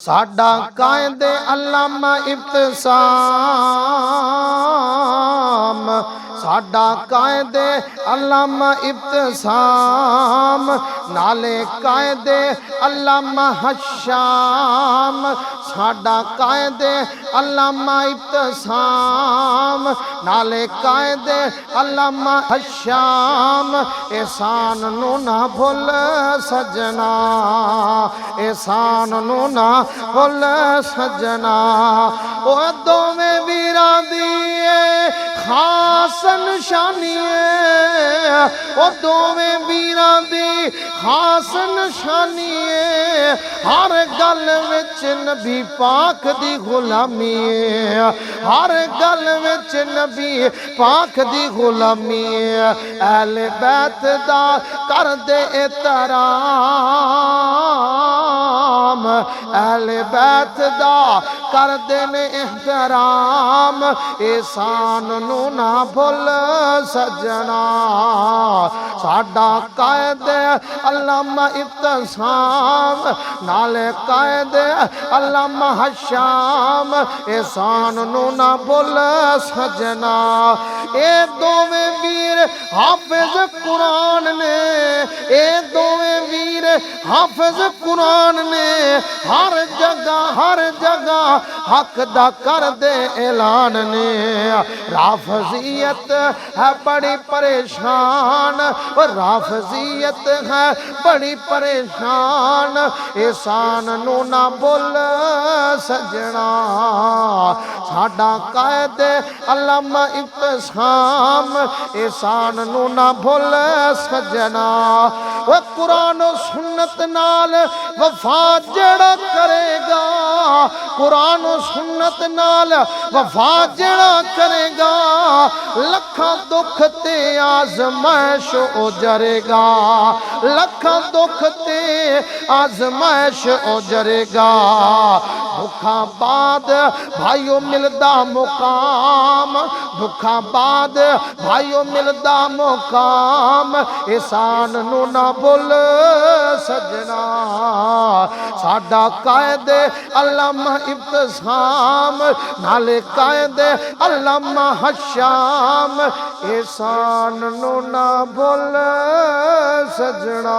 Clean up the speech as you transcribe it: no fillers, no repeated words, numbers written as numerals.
साडा कायदे अल्लामा इब्तिसाम, साडा कायदे अल्लामा इब्तिसाम, नाले कायदे अल्लामा हशाम। साडा कायदे अल्लामा इब्तिसाम, नाले कायदे अल्लामा हशाम। एहसान नू ना भुल सजना, एहसान नू ना भुल सजना। ओ दोवें वीरां दी खास निशानी है, ओ दोवें वीरां दी खास निशानी है। हर गल विच नबी पाक दी गुलामी है, हर गल विच नबी पाक दी गुलामी है। अहले बैत दा कर दे एहतराम, अहले बैत दा कर दे ने एहतराम। एहसान नू ना भुल सजना, साडा कायदे अल्लामा इब्तिसाम, नाले कायदे अल्लामा हशाम। एहसान नू ना भुल सजना। ए दोवें वीर हाफिज कुरान ने, ए दोवें वीर हाफिज कुरान ने। हर जगह हक दा कर दे ऐलान ने। राफजियत है बड़ी परेशान, राफजियत है बड़ी परेशान। एहसान नू ना भुल सजना, साडा कायदे अल्लामा इब्तिसाम। एहसान नू ना भुल सजना। वो कुरान सुन्नत नाल वफा जड़ा करेगा, कुरान सुन्नत नाल वफा जड़ा करेगा। लखा दुख ते आजमाइश उजरेगा, लखा दुख ते आजमाइश उजरेगा। दुखा बाद भाइयों मिलदा मुकाम, दुखा बाद भाइयों मिलदा मुकाम। एहसान नू ना भुल सजना, साडा कायदे अल्लामा इब्तिसाम, नाले कायदे अल्लामा हशाम। एहसान नू ना भुल सजना।